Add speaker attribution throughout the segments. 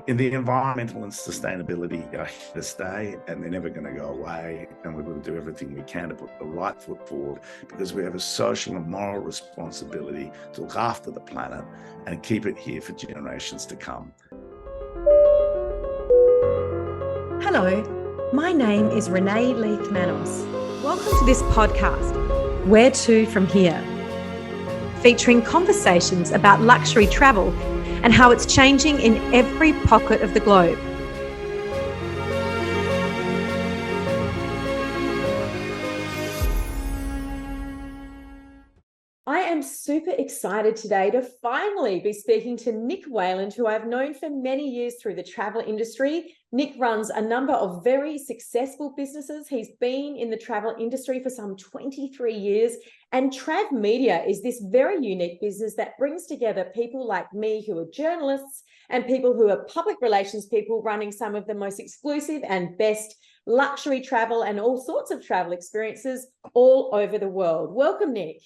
Speaker 1: In the environmental and sustainability are here to stay, and they're never going to go away. And we will do everything we can to put the right foot forward, because we have a social and moral responsibility to look after the planet and keep it here for generations to come.
Speaker 2: Hello, my name is Renae Leith-Manos. Welcome to this podcast, Where to From Here, featuring conversations about luxury travel and how it's changing in every pocket of the globe. I am super excited today to finally be speaking to Nick Wayland, who I've known for many years through the travel industry. Nick runs a number of very successful businesses. He's been in the travel industry for some 23 years, and TravMedia is this very unique business that brings together people like me who are journalists and people who are public relations people running some of the most exclusive and best luxury travel and all sorts of travel experiences all over the world. Welcome, Nick.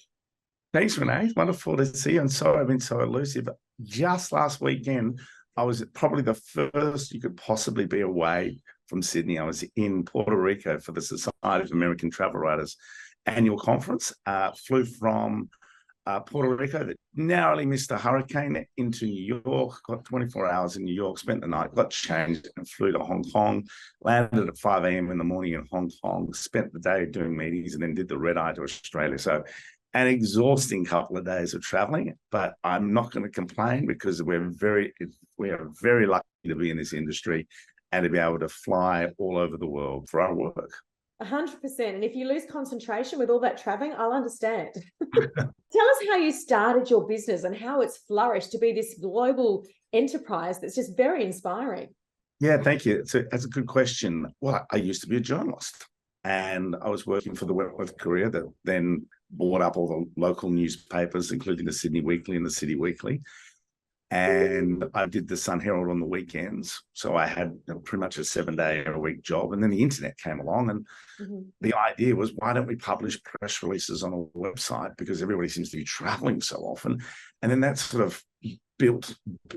Speaker 1: Thanks, Renae. Wonderful to see you. And sorry I've been so elusive. Just last weekend, I was probably the first you could possibly be away from Sydney. I was in Puerto Rico for the Society of American Travel Writers annual conference. Flew from Puerto Rico, that narrowly missed a hurricane, into New York, got 24 hours in New York, spent the night, got changed and flew to Hong Kong, landed at 5 a.m. in the morning in Hong Kong, spent the day doing meetings, and then did the red eye to Australia. So an exhausting couple of days of traveling, but I'm not going to complain, because we are very lucky to be in this industry and to be able to fly all over the world for our work.
Speaker 2: 100%. And if you lose concentration with all that traveling, I'll understand. Tell us how you started your business and how it's flourished to be this global enterprise that's just very inspiring.
Speaker 1: Yeah, thank you. That's a good question. Well, I used to be a journalist, and I was working for the Wentworth Courier, that then bought up all the local newspapers, including the Sydney Weekly and the City Weekly. And I did the Sun Herald on the weekends. So I had pretty much a 7-day-a-week job. And then the internet came along, and the idea was, why don't we publish press releases on a website? Because everybody seems to be traveling so often. And then that sort of built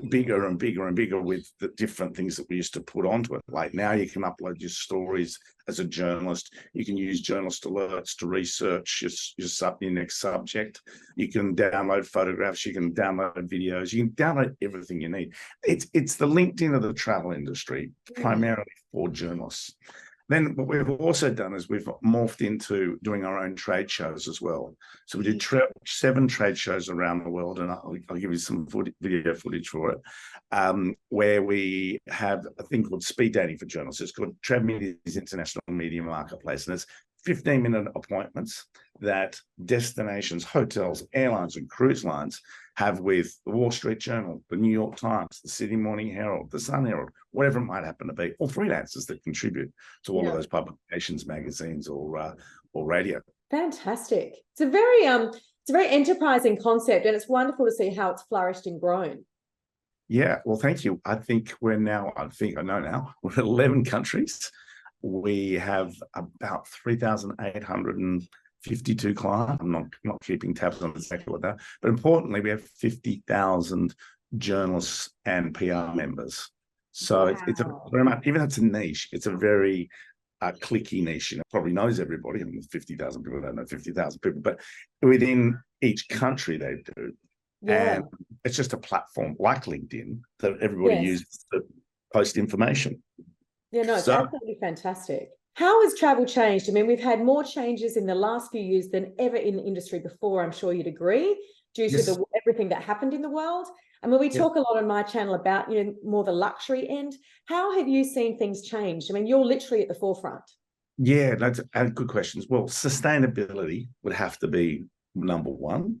Speaker 1: bigger and bigger and bigger with the different things that we used to put onto it. Like now you can upload your stories as a journalist. You can use journalist alerts to research your next subject. You can download photographs. You can download videos. You can download everything you need. It's the LinkedIn of the travel industry, primarily for journalists. Then what we've also done is we've morphed into doing our own trade shows as well. So we did 7 trade shows around the world, and I'll give you some video footage for it, where we have a thing called speed dating for journalists. It's called TravMedia's International Media Marketplace, and it's 15-minute appointments that destinations, hotels, airlines, and cruise lines have with the Wall Street Journal, the New York Times, the Sydney Morning Herald, the Sun Herald, whatever it might happen to be, or freelancers that contribute to all of those publications, magazines, or radio.
Speaker 2: Fantastic. It's a very enterprising concept, and it's wonderful to see how it's flourished and grown.
Speaker 1: Yeah, well, thank you. I know now, we're 11 countries. We have about 3,852 clients. I'm not keeping tabs on exactly what that, but importantly, we have 50,000 journalists and PR members. So it's a very much, even though it's a niche, it's a very cliquey niche. It probably knows everybody. I mean, 50,000 people don't know 50,000 people, but within each country they do. Yeah. And it's just a platform like LinkedIn that everybody uses to post information.
Speaker 2: Yeah, no, it's absolutely fantastic. How has travel changed? I mean, we've had more changes in the last few years than ever in the industry before, I'm sure you'd agree, due to everything that happened in the world. I mean, we talk a lot on my channel about, more the luxury end. How have you seen things change? I mean, you're literally at the forefront. Yeah,
Speaker 1: that's good questions. Well, sustainability would have to be number one.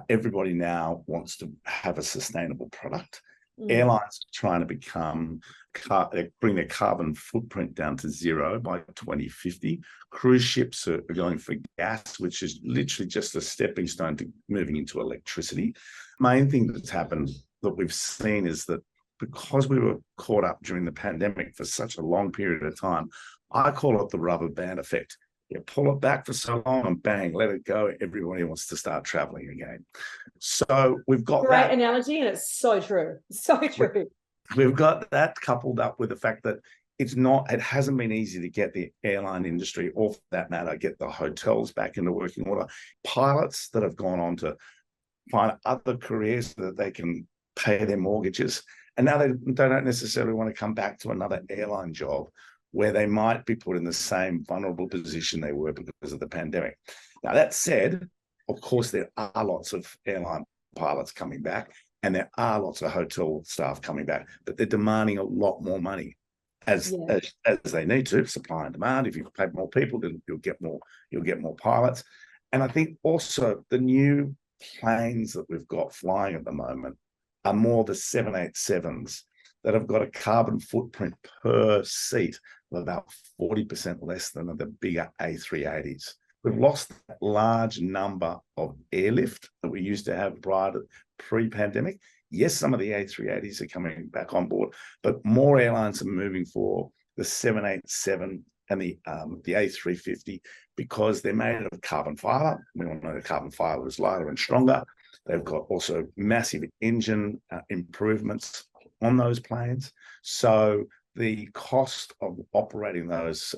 Speaker 1: Everybody now wants to have a sustainable product. Airlines are trying to bring their carbon footprint down to 0 by 2050. Cruise ships are going for gas, which is literally just a stepping stone to moving into electricity. Main thing that's happened that we've seen is that because we were caught up during the pandemic for such a long period of time, I call it the rubber band effect. You pull it back for so long and bang, let it go. Everybody wants to start traveling again. So we've got
Speaker 2: great analogy, and it's so true. So true.
Speaker 1: we've got that coupled up with the fact that it hasn't been easy to get the airline industry, or for that matter, get the hotels back into working order. Pilots that have gone on to find other careers so that they can pay their mortgages. And now they don't necessarily want to come back to another airline job where they might be put in the same vulnerable position they were because of the pandemic. Now, that said, of course, there are lots of airline pilots coming back, and there are lots of hotel staff coming back, but they're demanding a lot more money as they need to. Supply and demand. If you pay more people, then you'll get more pilots. And I think also the new planes that we've got flying at the moment are more the 787s that have got a carbon footprint per seat of about 40% less than the bigger A380s. We've lost that large number of airlift that we used to have pre-pandemic. Yes, some of the A380s are coming back on board, but more airlines are moving for the 787 and the A350 because they're made of carbon fiber. We all know the carbon fiber is lighter and stronger. They've got also massive engine improvements on those planes. So the cost of operating those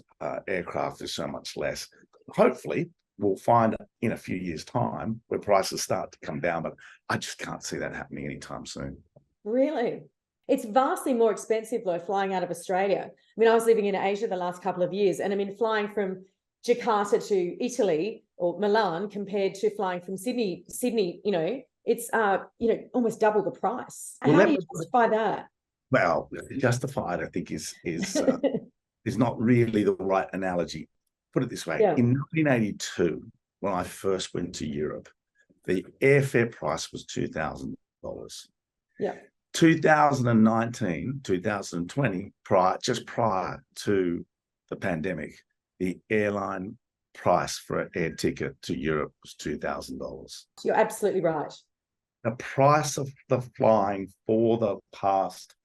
Speaker 1: aircraft is so much less. Hopefully, we'll find in a few years' time where prices start to come down, but I just can't see that happening anytime soon.
Speaker 2: Really? It's vastly more expensive, though, flying out of Australia. I mean, I was living in Asia the last couple of years, and I mean, flying from Jakarta to Italy or Milan compared to flying from Sydney, it's almost double the price. How do you justify that?
Speaker 1: Well, justified, I think, is not really the right analogy. Put it this way: in 1982, when I first went to Europe, the airfare price was $2,000.
Speaker 2: Yeah.
Speaker 1: 2019, 2020, just prior to the pandemic, the airline price for an air ticket to Europe was $2,000.
Speaker 2: You're absolutely right.
Speaker 1: The price of the flying for the past,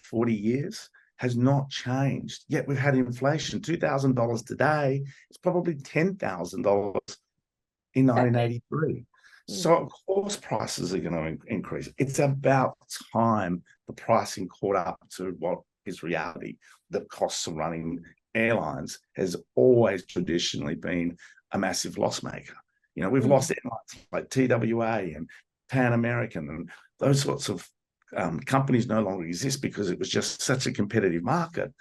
Speaker 1: 40 years has not changed. Yet we've had inflation. $2,000 today is probably $10,000 in 1983. So of course prices are going to increase. It's about time the pricing caught up to what is reality. The costs of running airlines has always traditionally been a massive loss maker. We've lost airlines like TWA and Pan American, and those sorts of companies no longer exist because it was just such a competitive market.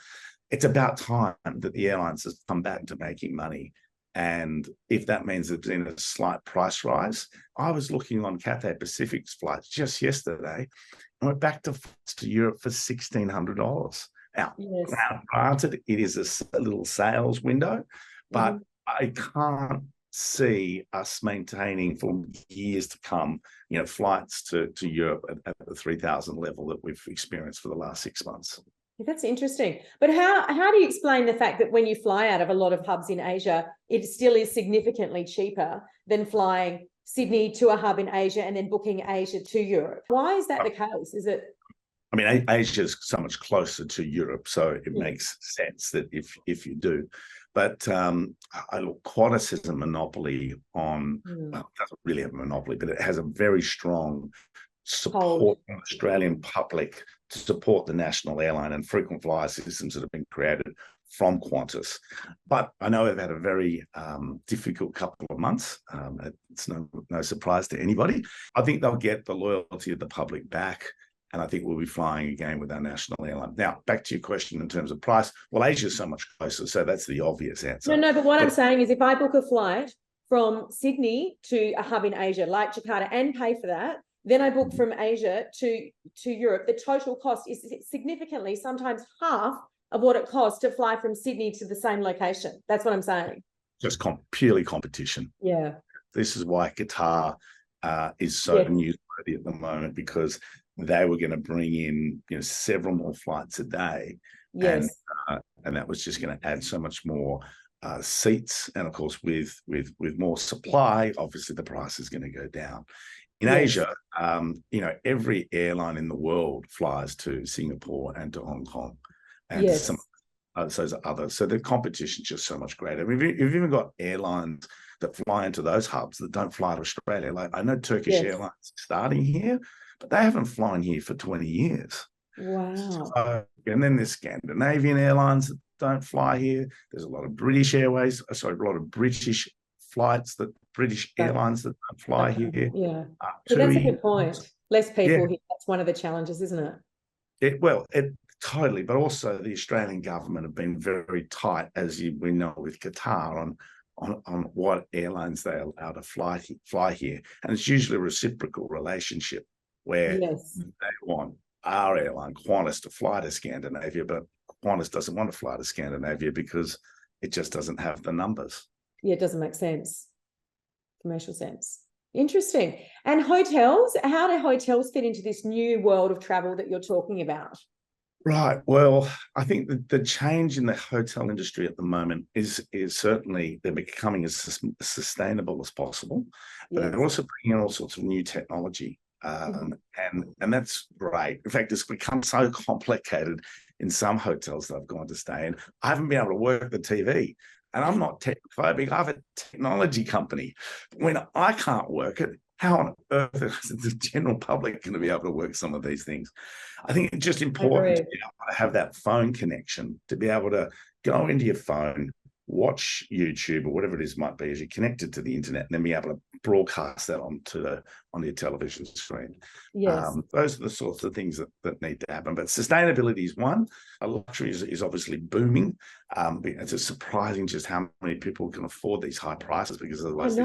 Speaker 1: It's about time that the airlines have come back to making money. And if that means there's been a slight price rise, I was looking on Cathay Pacific's flights just yesterday, and we're back to Europe for $1,600. Now, granted, it is a little sales window, but I can't see us maintaining for years to come, flights to Europe at the 3,000 level that we've experienced for the last 6 months.
Speaker 2: That's interesting. But how do you explain the fact that when you fly out of a lot of hubs in Asia, it still is significantly cheaper than flying Sydney to a hub in Asia and then booking Asia to Europe? Why is that the case? Is it?
Speaker 1: I mean, Asia is so much closer to Europe, so it makes sense that if you do. But Qantas has a monopoly on, well, it doesn't really have a monopoly, but it has a very strong support from the Australian public to support the national airline and frequent flyer systems that have been created from Qantas. But I know they've had a very difficult couple of months. It's no surprise to anybody. I think they'll get the loyalty of the public back, and I think we'll be flying again with our national airline. Now, back to your question in terms of price. Well, Asia is so much closer, so that's the obvious answer.
Speaker 2: No, but what I'm saying is if I book a flight from Sydney to a hub in Asia, like Jakarta, and pay for that, then I book from Asia to Europe, the total cost is significantly, sometimes half of what it costs to fly from Sydney to the same location. That's what I'm saying.
Speaker 1: Just purely competition.
Speaker 2: Yeah.
Speaker 1: This is why Qatar is so newsworthy at the moment, because they were going to bring in several more flights a day. Yes. And that was just going to add so much more seats. And of course, with more supply, obviously the price is going to go down. In Asia, every airline in the world flies to Singapore and to Hong Kong, and some those others. So the competition is just so much greater. I mean, you've even got airlines that fly into those hubs that don't fly to Australia. Like I know Turkish Airlines starting here, but they haven't flown here for 20 years.
Speaker 2: Wow.
Speaker 1: And then there's Scandinavian airlines that don't fly here. There's a lot of British Airways, a lot of British British airlines that don't fly here.
Speaker 2: Yeah. But that's a good point. Less people here. That's one of the challenges, isn't it?
Speaker 1: It totally, but also the Australian government have been very tight, as we know, with Qatar on what airlines they allow to fly here, and it's usually a reciprocal relationship where they want our airline Qantas to fly to Scandinavia, but Qantas doesn't want to fly to Scandinavia because it just doesn't have the numbers.
Speaker 2: Yeah, it doesn't make sense, commercial sense. Interesting. And hotels, how do hotels fit into this new world of travel that you're talking about?
Speaker 1: Right. Well, I think the change in the hotel industry at the moment is certainly they're becoming as sustainable as possible, but they're also bringing in all sorts of new technology, and that's great. In fact, it's become so complicated in some hotels that I've gone to stay in. I haven't been able to work the TV, and I'm not tech-phobic. I have a technology company. When I can't work it, how on earth is the general public going to be able to work some of these things? I think it's just important to be able to have that phone connection, to be able to go into your phone, watch YouTube or whatever it is might be as you're connected to the internet, and then be able to broadcast that onto your television screen.
Speaker 2: Yes.
Speaker 1: Those are the sorts of things that need to happen. But sustainability is one. Luxury is obviously booming. It's just surprising just how many people can afford these high prices, because otherwise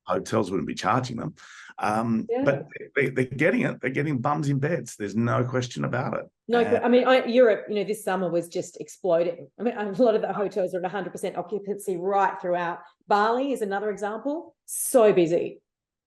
Speaker 1: hotels wouldn't be charging them. But they're getting it. They're getting bums in beds. There's no question about it.
Speaker 2: No, I mean, Europe, this summer was just exploding. I mean, a lot of the hotels are at 100% occupancy right throughout. Bali is another example. So busy.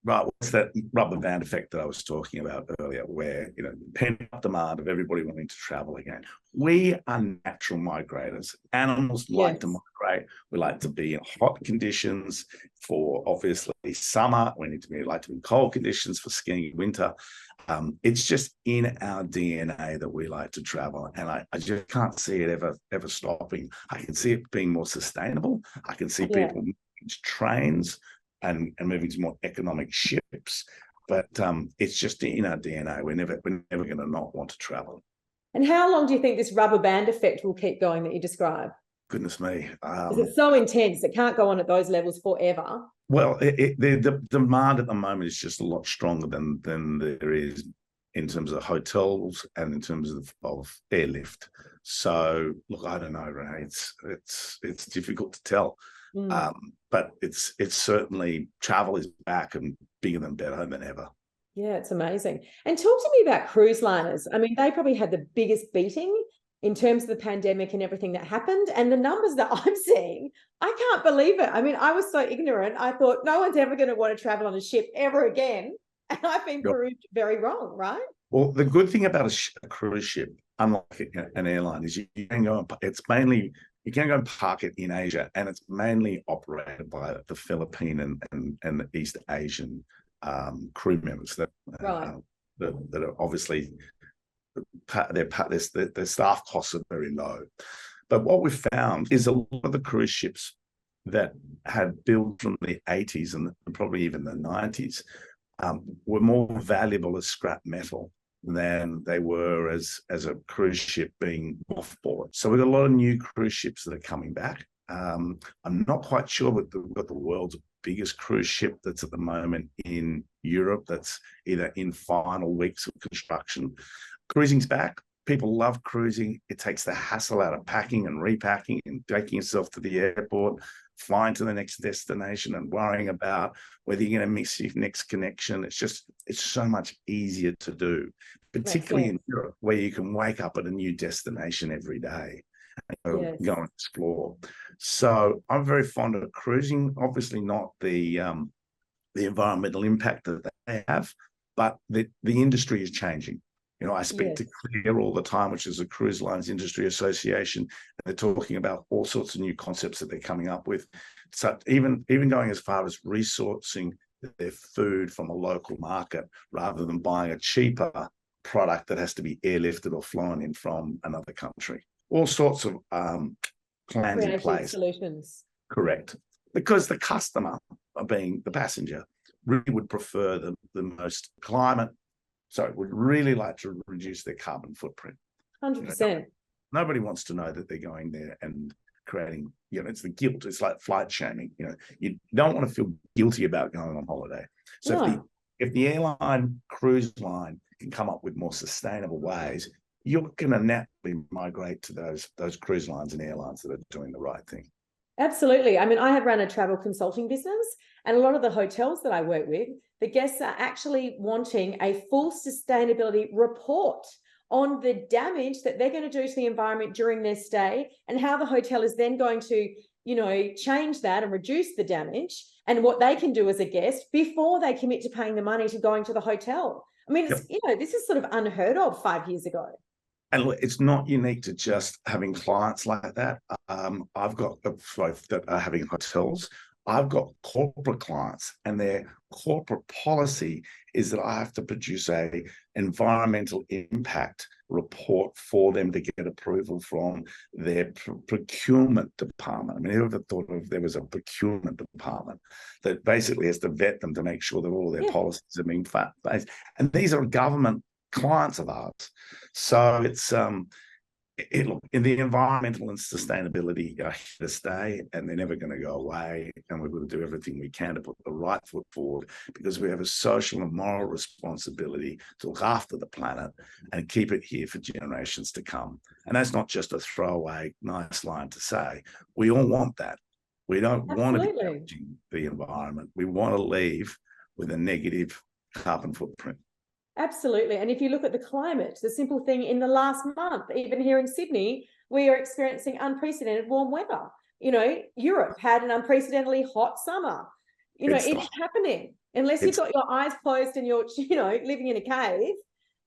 Speaker 1: Right. What's that rubber band effect that I was talking about earlier, where, pent-up demand of everybody wanting to travel again? We are natural migrators. Animals like to migrate. We like to be in hot conditions for, obviously, summer. We like to be in cold conditions for skiing in winter. It's just in our DNA that we like to travel. And I just can't see it ever stopping. I can see it being more sustainable. I can see people moving to trains and moving to more economic ships, but it's just in our DNA. We're never going to not want to travel.
Speaker 2: And how long do you think this rubber band effect will keep going that you describe?
Speaker 1: Goodness me,
Speaker 2: it's so intense; it can't go on at those levels forever.
Speaker 1: Well, the demand at the moment is just a lot stronger than there is in terms of hotels and in terms of airlift. So, look, I don't know, Renae. It's difficult to tell. But it's certainly, travel is back and bigger than better than ever.
Speaker 2: Yeah, it's amazing. And talk to me about cruise liners. I mean, they probably had the biggest beating in terms of the pandemic and everything that happened. And the numbers that I'm seeing, I can't believe it. I mean, I was so ignorant. I thought no one's ever going to want to travel on a ship ever again. And I've been proved very wrong, right?
Speaker 1: Well, the good thing about a cruise ship, unlike an airline, is you can go and you can go and park it in Asia, and it's mainly operated by the Philippine and the East Asian crew members that are obviously their staff costs are very low. But what we've found is a lot of the cruise ships that had built from the 80s and probably even the 90s were more valuable as scrap metal than they were as a cruise ship being mothballed. So we've got a lot of new cruise ships that are coming back. I'm not quite sure what the world's biggest cruise ship that's at the moment in Europe that's either in final weeks of construction. Cruising's back. People love cruising. It takes the hassle out of packing and repacking and taking yourself to the airport, flying to the next destination and worrying about whether you're going to miss your next connection. It's so much easier to do, particularly in Europe, where you can wake up at a new destination every day and go and explore. So I'm very fond of cruising. Obviously not the environmental impact that they have, but the industry is changing. I speak to Clear all the time, which is a cruise lines industry association, and they're talking about all sorts of new concepts that they're coming up with. So even going as far as resourcing their food from a local market rather than buying a cheaper product that has to be airlifted or flown in from another country. All sorts of plans in place.
Speaker 2: Solutions.
Speaker 1: Correct. Because the customer, being the passenger, really would prefer the most climate So would really like to reduce their carbon footprint.
Speaker 2: 100%.
Speaker 1: Nobody wants to know that they're going there and creating, it's the guilt. It's like flight shaming. You don't want to feel guilty about going on holiday. So
Speaker 2: No.
Speaker 1: if the airline, cruise line can come up with more sustainable ways, you're going to naturally migrate to those cruise lines and airlines that are doing the right thing.
Speaker 2: Absolutely. I mean, I have run a travel consulting business, and a lot of the hotels that I work with, the guests are actually wanting a full sustainability report on the damage that they're going to do to the environment during their stay, and how the hotel is then going to, change that and reduce the damage, and what they can do as a guest before they commit to paying the money to going to the hotel. I mean, it's, this is sort of unheard of 5 years ago.
Speaker 1: And it's not unique to just having clients like that. I've got folks that are having hotels. I've got corporate clients, and their corporate policy is that I have to produce a environmental impact report for them to get approval from their procurement department. I mean, who ever thought of there was a procurement department that basically has to vet them to make sure that all their policies are being based. And these are government clients of ours. So it's in the environmental and sustainability are here to stay, and they're never going to go away. And we've got to do everything we can to put the right foot forward, because we have a social and moral responsibility to look after the planet and keep it here for generations to come. And that's not just a throwaway nice line to say. We all want that. We don't want to be damaging the environment. We want to leave with a negative carbon footprint.
Speaker 2: Absolutely. And if you look at the climate, the simple thing, in the last month, even here in Sydney, we are experiencing unprecedented warm weather. Europe had an unprecedentedly hot summer. It's happening. Unless you've got your eyes closed and you're, living in a cave,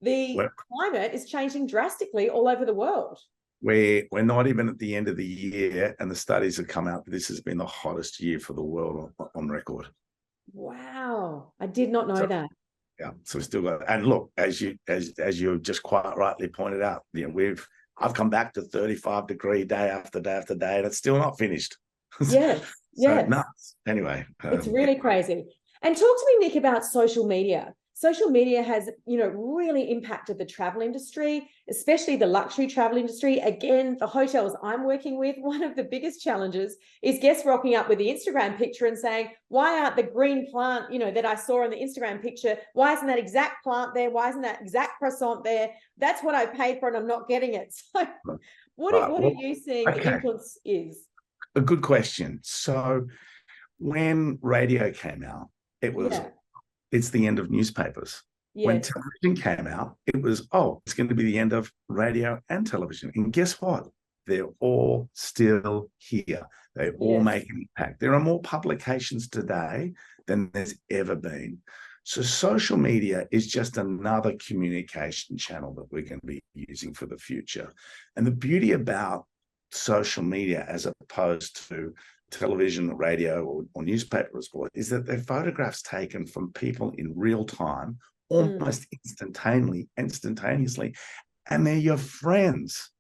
Speaker 2: the climate is changing drastically all over the world.
Speaker 1: We're not even at the end of the year, and the studies have come out that this has been the hottest year for the world on record.
Speaker 2: Wow. I did not know that.
Speaker 1: Yeah, so we still got, and look, as you just quite rightly pointed out, I've come back to 35-degree day after day after day, and it's still not finished.
Speaker 2: Yes,
Speaker 1: nuts. Anyway,
Speaker 2: it's really crazy. And talk to me, Nick, about social media. Social media has, really impacted the travel industry, especially the luxury travel industry. Again, the hotels I'm working with, one of the biggest challenges is guests rocking up with the Instagram picture and saying, why aren't the green plant, that I saw on the Instagram picture, why isn't that exact plant there? Why isn't that exact croissant there? That's what I paid for and I'm not getting it. So what are you seeing the influence is?
Speaker 1: A good question. So when radio came out, it was... It's the end of newspapers. Yes. When television came out, it was, it's going to be the end of radio and television. And guess what? They're all still here. They all make an impact. There are more publications today than there's ever been. So social media is just another communication channel that we're going to be using for the future. And the beauty about social media, as opposed to television, radio, or newspaper report, is that they're photographs taken from people in real time, almost instantaneously, and they're your friends.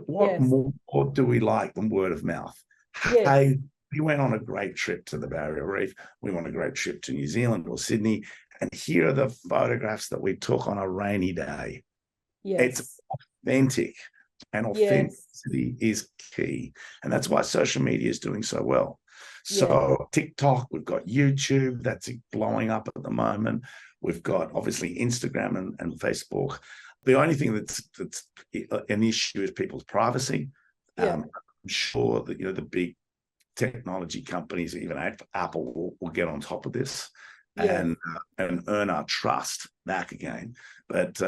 Speaker 1: What more do we like than word of mouth? Hey, we went on a great trip to the Barrier Reef. We went on a great trip to New Zealand or Sydney, and here are the photographs that we took on a rainy day. It's authentic. And authenticity is key. And that's why social media is doing so well. So TikTok, we've got YouTube, that's blowing up at the moment. We've got obviously Instagram and Facebook. The only thing that's an issue is people's privacy. I'm sure that, the big technology companies, even Apple, will get on top of this and earn our trust back again. But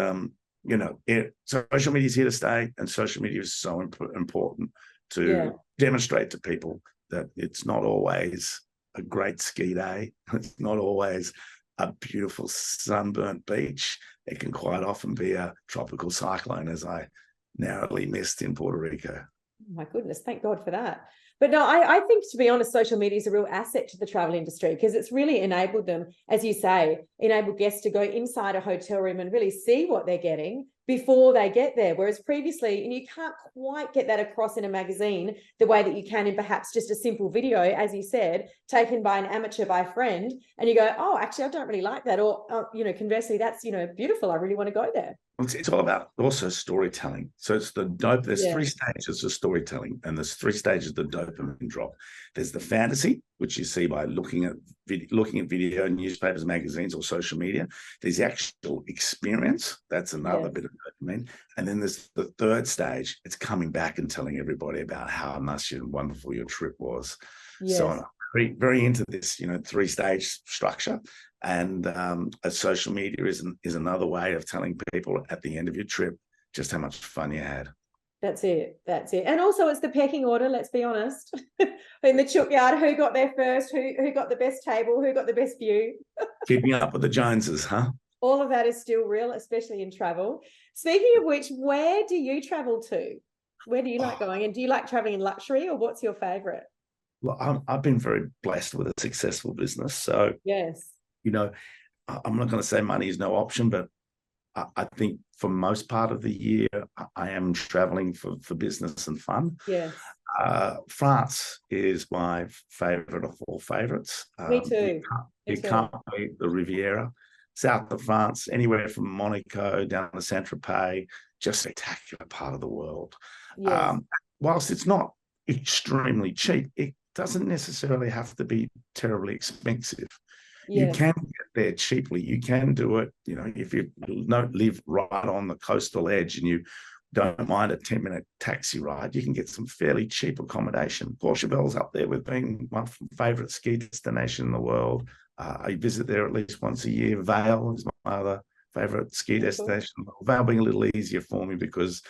Speaker 1: social media is here to stay, and social media is so important to demonstrate to people that it's not always a great ski day. It's not always a beautiful sunburnt beach. It can quite often be a tropical cyclone, as I narrowly missed in Puerto Rico.
Speaker 2: Oh my goodness, thank God for that. But no, I think, to be honest, social media is a real asset to the travel industry, because it's really enabled them, as you say, enabled guests to go inside a hotel room and really see what they're getting, before they get there. Whereas previously, and you can't quite get that across in a magazine the way that you can in perhaps just a simple video, as you said, taken by an amateur, by a friend, and you go, oh, actually, I don't really like that. Or, conversely, that's, beautiful. I really want to go there.
Speaker 1: It's all about also storytelling. So it's the dope. There's 3 stages of storytelling, and there's 3 stages of the dopamine drop. There's the fantasy, which you see by looking at video, newspapers, magazines, or social media. There's the actual experience. That's another bit of dopamine. And then there's the 3rd stage. It's coming back and telling everybody about how nice and wonderful your trip was. Yes. So I'm very, very into this, 3-stage structure. And a social media is another way of telling people at the end of your trip just how much fun you had.
Speaker 2: That's it. And also it's the pecking order, let's be honest. In the chook yard, who got there first, who got the best table, who got the best view.
Speaker 1: Keeping up with the Joneses, huh?
Speaker 2: All of that is still real, especially in travel. Speaking of which, where do you travel to? Where do you like going? And do you like traveling in luxury, or what's your favorite?
Speaker 1: Well, I've been very blessed with a successful business. So,
Speaker 2: yes.
Speaker 1: I'm not going to say money is no option, but I think for most part of the year, I am traveling for business and fun.
Speaker 2: Yes.
Speaker 1: France is my favorite of all favorites.
Speaker 2: Me too.
Speaker 1: You can't beat the Riviera. South of France, anywhere from Monaco down to Saint-Tropez, just a spectacular part of the world. Yes. Whilst it's not extremely cheap, it doesn't necessarily have to be terribly expensive. Yes. You can get there cheaply. You can do it, if you don't live right on the coastal edge and you don't mind a 10-minute taxi ride, you can get some fairly cheap accommodation. Courchevel's up there with being my favorite ski destination in the world. I visit there at least once a year. Vail is my other favorite ski destination. Vail being a little easier for me because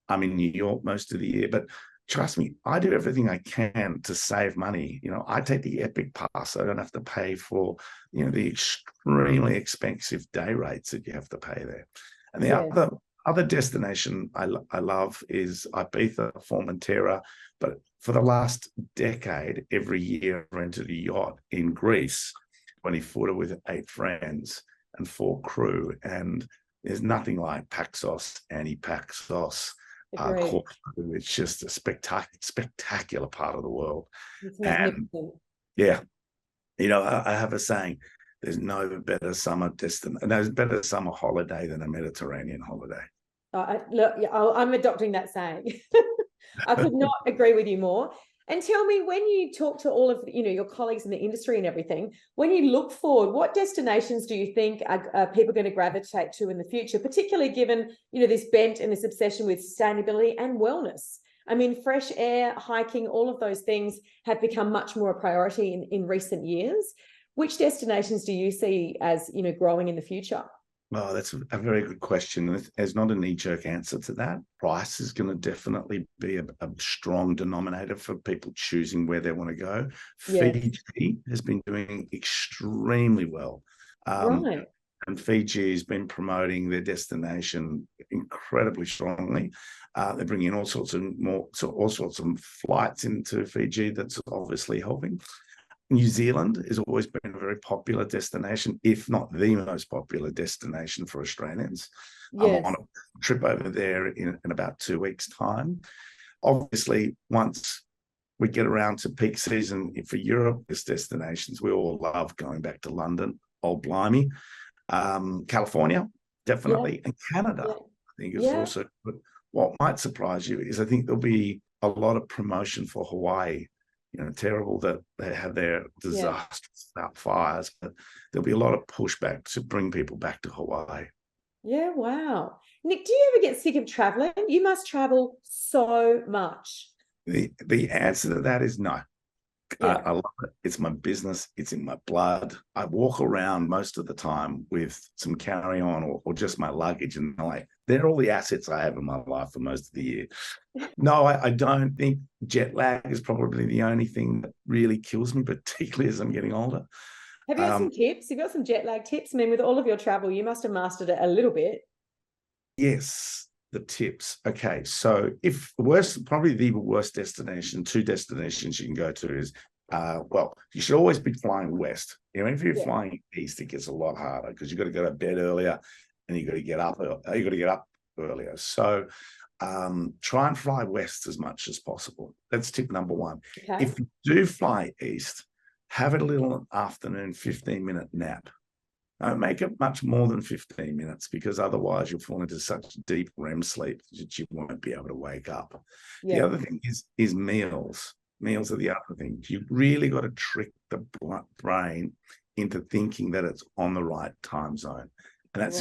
Speaker 1: I'm in New York most of the year, but trust me, I do everything I can to save money. I take the Epic Pass. I don't have to pay for, the extremely expensive day rates that you have to pay there. And the other destination I love is Ibiza, Formentera. But for the last decade, every year I rented a yacht in Greece, 20-footer with 8 friends and 4 crew. And there's nothing like Paxos, Anti-Paxos. It's just a spectacular part of the world. And I have a saying, there's no better summer holiday than a Mediterranean holiday.
Speaker 2: I'm adopting that saying. I could not agree with you more. And tell me, when you talk to all of your colleagues in the industry and everything, when you look forward, what destinations do you think are people going to gravitate to in the future, particularly given this bent and this obsession with sustainability and wellness? I mean, fresh air, hiking, all of those things have become much more a priority in recent years. Which destinations do you see as growing in the future?
Speaker 1: Well, that's a very good question. There's not a knee-jerk answer to that. Price is going to definitely be a strong denominator for people choosing where they want to go. Yes. Fiji has been doing extremely well.
Speaker 2: Right.
Speaker 1: And Fiji has been promoting their destination incredibly strongly. They're bringing all sorts of flights into Fiji. That's obviously helping. New Zealand has always been a very popular destination, if not the most popular destination for Australians. Yes. I'm on a trip over there in about 2 weeks' time. Obviously, once we get around to peak season for Europe, there's destinations we all love going back to London, old blimey. California, definitely, and Canada, I think is also good. What might surprise you is I think there'll be a lot of promotion for Hawaii. Terrible that they have their disastrous fires, but there'll be a lot of pushback to bring people back to Hawaii.
Speaker 2: Yeah, wow. Nick, do you ever get sick of traveling? You must travel so much.
Speaker 1: The answer to that is no. Yeah. I love it. It's my business. It's in my blood. I walk around most of the time with some carry-on or just my luggage, and they're all the assets I have in my life for most of the year. No, I don't think jet lag is probably the only thing that really kills me, particularly as I'm getting older.
Speaker 2: Have you got some tips? You've got some jet lag tips? I mean, with all of your travel, you must have mastered it a little bit.
Speaker 1: Yes, the tips. Okay, so probably the worst destination, 2 destinations you can go to is, you should always be flying west. If you're flying east, it gets a lot harder because you've got to go to bed earlier and you've got to get up. earlier. So try and fly west as much as possible. That's tip number one.
Speaker 2: Okay.
Speaker 1: If you do fly east, have a little afternoon 15-minute nap. Don't make it much more than 15 minutes, because otherwise you'll fall into such deep REM sleep that you won't be able to wake up.
Speaker 2: Yeah.
Speaker 1: The other thing is meals. Meals are the other thing. You really got to trick the brain into thinking that it's on the right time zone. And that's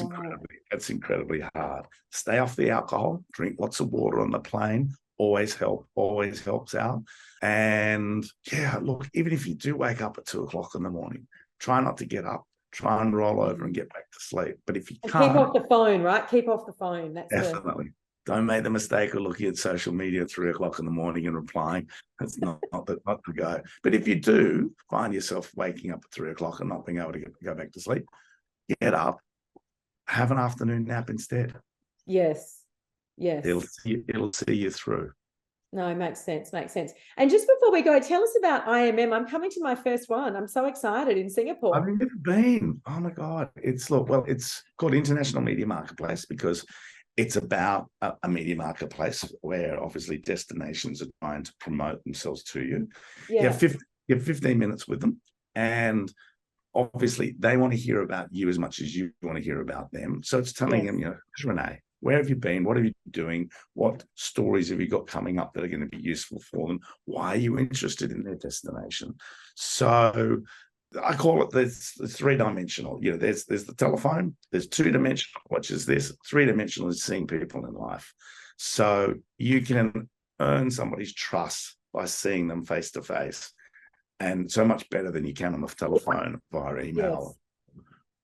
Speaker 1: incredibly hard. Stay off the alcohol, drink lots of water on the plane, always helps out. And yeah, look, even if you do wake up at 2 o'clock in the morning, try not to get up. Try and roll over and get back to sleep. But if you can't,
Speaker 2: keep off the phone, right? Keep off the phone. That's
Speaker 1: definitely. Don't make the mistake of looking at social media at 3 o'clock in the morning and replying. That's not the go. But if you do find yourself waking up at 3 o'clock and not being able to go back to sleep, get up, have an afternoon nap instead.
Speaker 2: Yes.
Speaker 1: It'll see you through.
Speaker 2: No, it makes sense. And just before we go, tell us about IMM. I'm coming to my first one. I'm so excited, in Singapore.
Speaker 1: I've never been. Oh my God. It's called International Media Marketplace because it's about a media marketplace where obviously destinations are trying to promote themselves to you.
Speaker 2: Yeah.
Speaker 1: You have 15 minutes with them, and obviously they want to hear about you as much as you want to hear about them. So it's telling them, Renae, where have you been? What are you doing? What stories have you got coming up that are going to be useful for them? Why are you interested in their destination? So I call it this three-dimensional. There's the telephone, there's two-dimensional, which is this. Three-dimensional is seeing people in life. So you can earn somebody's trust by seeing them face to face, and so much better than you can on the telephone, via email,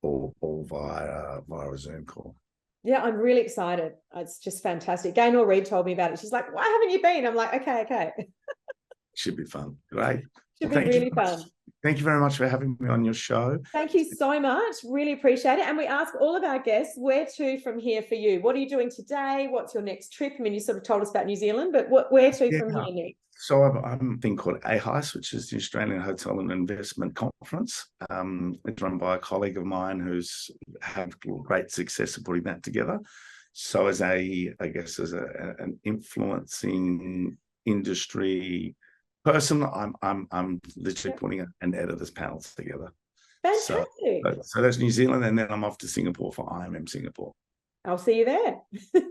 Speaker 1: or via a Zoom call.
Speaker 2: Yeah, I'm really excited. It's just fantastic. Gaynor Reid told me about it. She's like, why haven't you been? I'm like, okay.
Speaker 1: Should be fun. Great.
Speaker 2: Should be really fun.
Speaker 1: Thank you very much for having me on your show.
Speaker 2: Thank you so much. Really appreciate it. And we ask all of our guests, where to from here for you? What are you doing today? What's your next trip? I mean, you sort of told us about New Zealand, but where to from here next?
Speaker 1: So I'm a thing called AHICE, which is the Australian Hotel and Investment Conference. It's run by a colleague of mine who's had great success of putting that together. So as an influencing industry person, I'm literally putting an editor's panel together.
Speaker 2: Fantastic.
Speaker 1: So that's New Zealand, and then I'm off to Singapore for IMM Singapore.
Speaker 2: I'll see you there.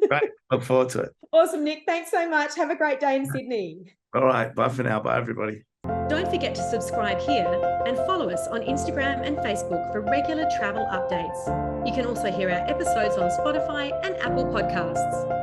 Speaker 1: Great. Look forward to it.
Speaker 2: Awesome, Nick. Thanks so much. Have a great day in Sydney.
Speaker 1: All right. Bye for now. Bye, everybody.
Speaker 2: Don't forget to subscribe here and follow us on Instagram and Facebook for regular travel updates. You can also hear our episodes on Spotify and Apple Podcasts.